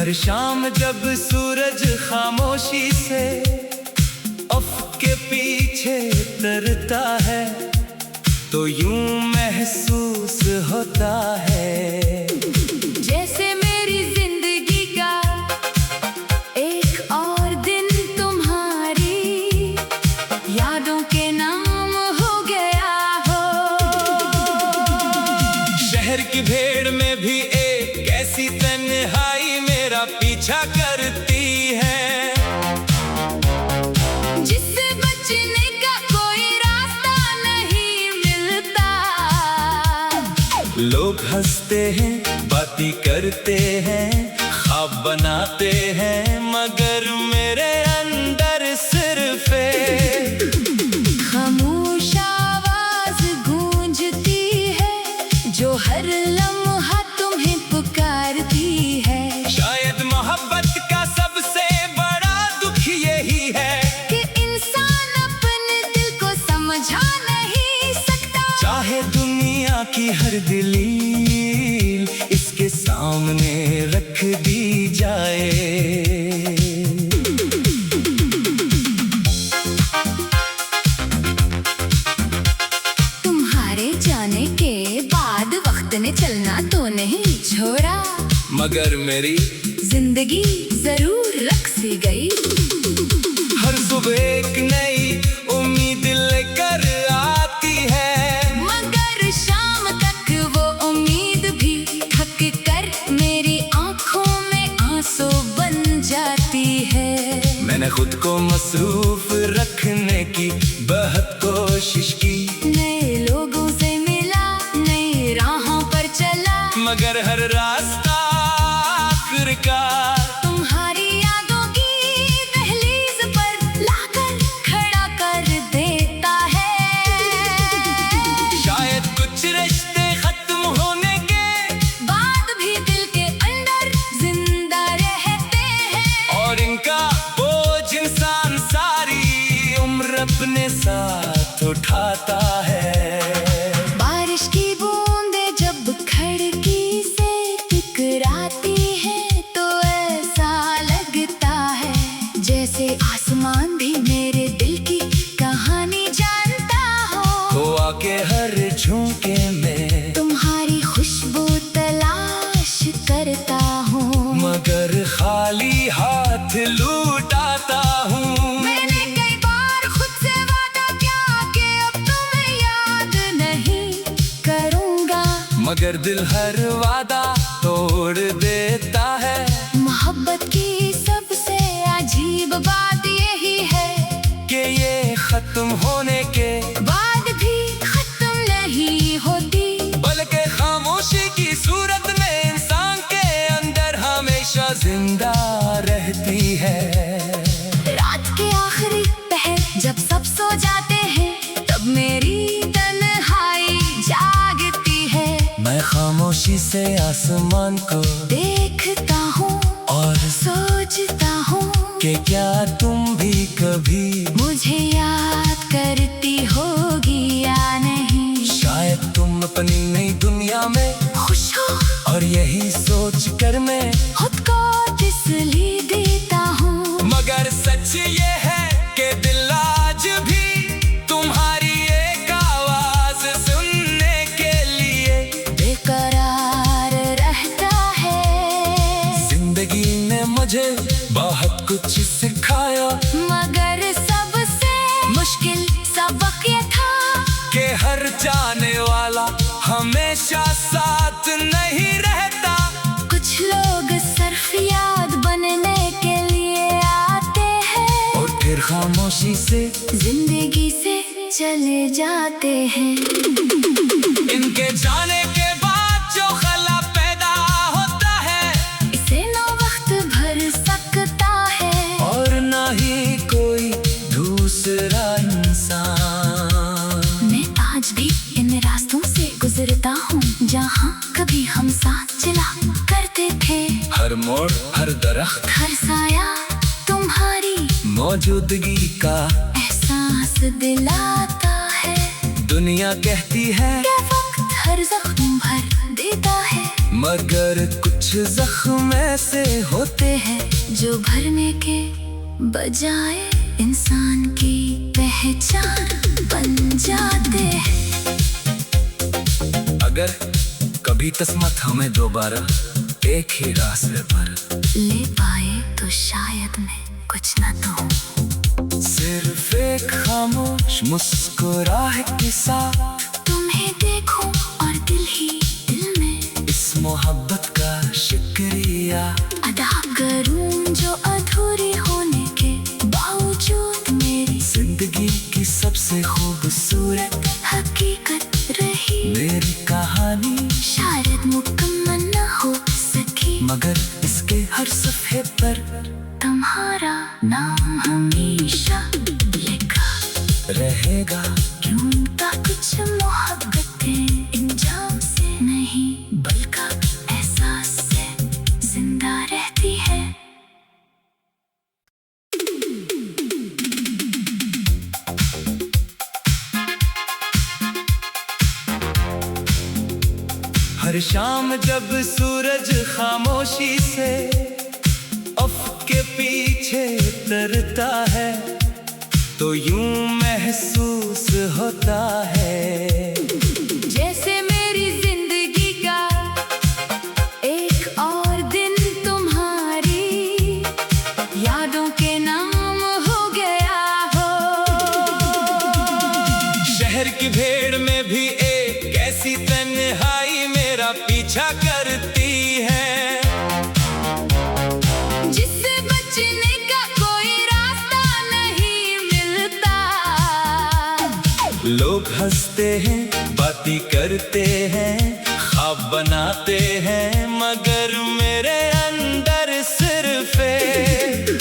हर शाम जब सूरज खामोशी से अफ़क़ के पीछे तरता है तो यूं महसूस होता है जैसे मेरी जिंदगी का एक और दिन तुम्हारी यादों के नाम हो गया हो। शहर की भीड़ में भी एक ऐसी तन्हाई मेरा पीछा करती है जिससे बचने का कोई रास्ता नहीं मिलता। लोग हंसते हैं, बातें करते हैं, ख्वाब बनाते हैं, मगर मेरे अंदर सिर्फ खामोश आवाज गूंजती है जो हर लम्हा तुम्हें पुकारती है। शायद मोहब्बत का सबसे बड़ा दुख यही है कि इंसान अपने दिल को समझा नहीं सकता। चाहे दुनिया की हर दलील इसके सामने रख दी जाए। तुम्हारे जाने के बाद वक्त ने चलना तो नहीं छोड़ा, मगर मेरी जिंदगी जरूर रख सी गई। हर सुबह एक नई उम्मीद लेकर आती है, मगर शाम तक वो उम्मीद भी थक कर मेरी आंखों में आंसू बन जाती है। मैंने खुद को मसरूफ रखने की बहुत कोशिश की, नए लोगों से मिला, नई राहों पर चला, मगर हर रास्ता आखिरकार तुम्हारी यादों की दहलीज पर लाकर खड़ा कर देता है। शायद कुछ रिश्ते खत्म होने के बाद भी दिल के अंदर जिंदा रहते हैं और इनका बोझ इंसान सारी उम्र अपने साथ उठाता है। बारिश की बूंदें जब खिड़की से टकराती हैं तो ऐसा लगता है जैसे आसमान भी मेरे दिल की कहानी जानता हो। आके हर झोंके में तुम्हारी खुशबू तलाश करता हूँ, मगर खाली हाथ लौट आता हूँ। मैंने कई बार खुद से वादा किया कि अब तुम्हें याद नहीं करूँगा, मगर दिल हर वादा तोड़ देता है। मोहब्बत की सबसे अजीब बात यही है कि ये खत्म होने के बाद भी खत्म नहीं होती, बल्कि खामोशी की सूरत में इंसान के अंदर हमेशा जिंदा रहती है। रात के आखिरी पहर जब सब सो जाते हैं तब मेरी तन्हाई जागती है। मैं खामोशी से आसमान को देखता हूँ और सोचता हूँ कि क्या तुम भी कभी मुझे याद करती होगी या नहीं। शायद तुम अपनी नई दुनिया में खुश हो और यही सोच कर मैं खुद को तसल्ली देता हूँ, मगर सच ये है कि दिल आज भी तुम्हारी एक आवाज सुनने के लिए बेकरार रहता है। जिंदगी ने मुझे बहुत कुछ सिखाया, मगर सबसे मुश्किल सबक ये था कि हर जाने वाला हमेशा साथ नहीं रहता। कुछ लोग सिर्फ याद बनने के लिए आते हैं और फिर खामोशी से जिंदगी से चले जाते हैं। इनके जाने के बाद जो खला पैदा होता है इसे ना वक्त भर सकता है और ना ही कोई दूसरा इंसान। मैं आज भी इन रास्तों से गुजरता हूँ जहाँ कभी हम साथ चला करते थे। हर मोड़, हर दरख्त, हर साया तुम्हारी मौजूदगी का एहसास दिलाता है। दुनिया कहती है क्या वक्त हर जख्म भर देता है, मगर कुछ जख्म ऐसे होते हैं जो भरने के बजाय इंसान की पहचान बन जाते हैं। अगर कभी किस्मत हमें दोबारा एक ही रास्ते पर ले पाए तो शायद मैं कुछ न कहूँ, सिर्फ एक खामोश मुस्कुराहट के साथ तुम्हें देखूं और दिल ही दिल में इस मोहब्बत का शुक्रिया अदा करूं जो अधूरी होने के बावजूद मेरी जिंदगी की सबसे खूबसूरत हकीकत रही। मेरी कहानी शायद मुकम्मल न हो सकी, मगर इसके हर सफ़े पर तुम्हारा नाम हमेशा लिखा रहेगा। क्यों ता कुछ मोहब्बतें इंजाम से नहीं बल्कि एहसास से जिंदा रहती है। हर शाम जब सूरज खामोशी से अफ़ के पीछे तरता है तो यूं महसूस होता है जैसे मेरी जिंदगी का एक और दिन तुम्हारी यादों के नाम हो गया हो। शहर की भीड़ में भी एक ऐसी तन्हाई मेरा पीछा करती है, जिससे बचने का कोई रास्ता नहीं मिलता। लोग हंसते हैं, बातें करते हैं, ख्वाब बनाते हैं, मगर मेरे अंदर सिर्फ एक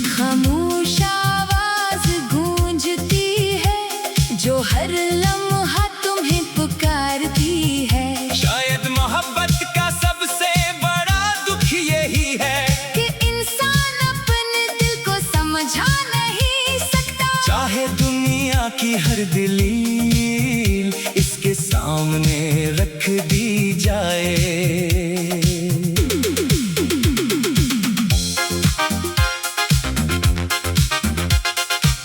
खामोश आवाज गूंजती है जो हर लम्हा तुम्हें पुकारती है। शायद मोहब्बत का सबसे बड़ा दुख यही है कि इंसान अपने दिल को समझा नहीं सकता। चाहे दुनिया की हर दलील इसके सामने रख दी जाए।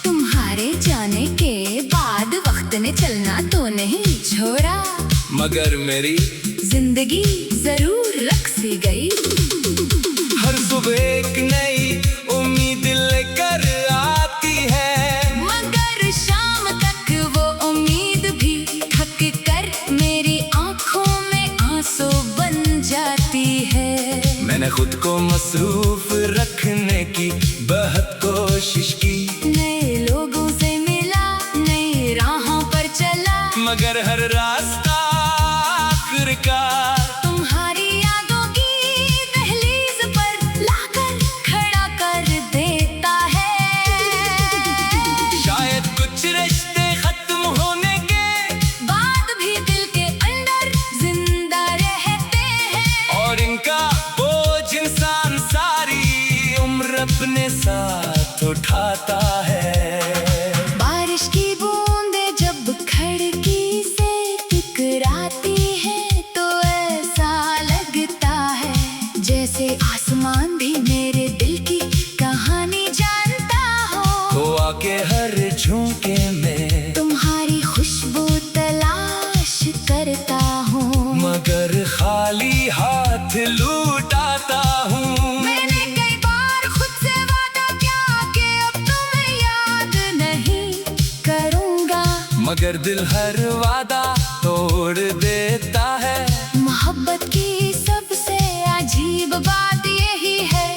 तुम्हारे जाने के बाद वक्त ने चलना तो नहीं छोड़ा, मगर मेरी जिंदगी जरूर रख सी गई। हर सुबह एक नई उम्मीद लेकर आती है, मगर शाम तक वो उम्मीद भी थक कर मेरी आंखों में आंसू बन जाती है। मैंने खुद को मसरूफ रखने की बहुत कोशिश की, नए लोगों से मिला, नई राहों पर चला, मगर हर रास्ता आखिरकार तुम्हारी यादों की दहलीज पर लाकर खड़ा कर देता है। शायद कुछ रिश्ते खत्म होने के बाद भी दिल के अंदर जिंदा रहते हैं, और इनका बोझ इंसान सारी उम्र अपने साथ उठाता है। बारिश की बूंदें जब खिड़की से टकराती हैं तो ऐसा लगता है जैसे आसमान भी मेरे दिल की कहानी जानता हो। तो आके हर झोंके में तुम्हारी खुशबू तलाश करता हूँ, मगर खाली हाथ लूट आता हूँ। मैंने कई बार खुद से वादा किया कि अब तुम्हें याद नहीं करूँगा, मगर दिल हर वादा तोड़ देता है। मोहब्बत की सबसे अजीब बात यही है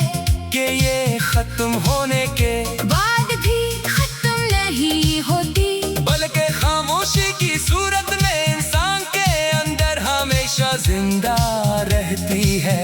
कि ये खत्म होने के बाद भी खत्म नहीं होती, बल्कि खामोशी की सूरत में इंसान के अंदर हमेशा जिंदा रहती है।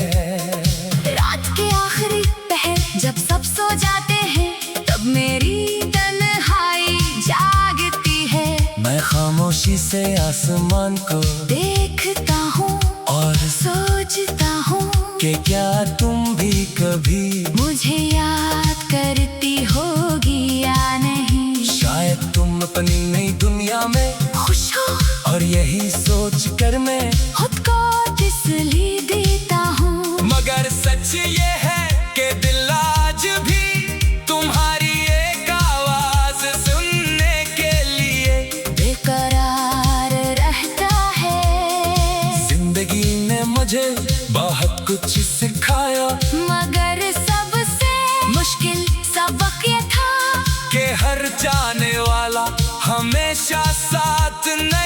रात के आखिरी पहर जब सब सो जाते हैं तब मेरी तन्हाई जागती है। मैं खामोशी से आसमान को देखता हूँ और सोचता हूँ कि क्या तुम भी कभी मुझे याद करती होगी या नहीं। शायद तुम अपनी नई दुनिया में खुश हो और यही सोच कर मैं खुद को इस तसल्ली देता हूँ। मगर सच ये है कि दिल आज भी तुम्हारी एक आवाज सुनने के लिए बेकरार रहता है। जिंदगी ने मुझे बहुत कुछ सिखाया, मगर सबसे मुश्किल सबक ये था कि हर जाने वाला हमेशा साथ नहीं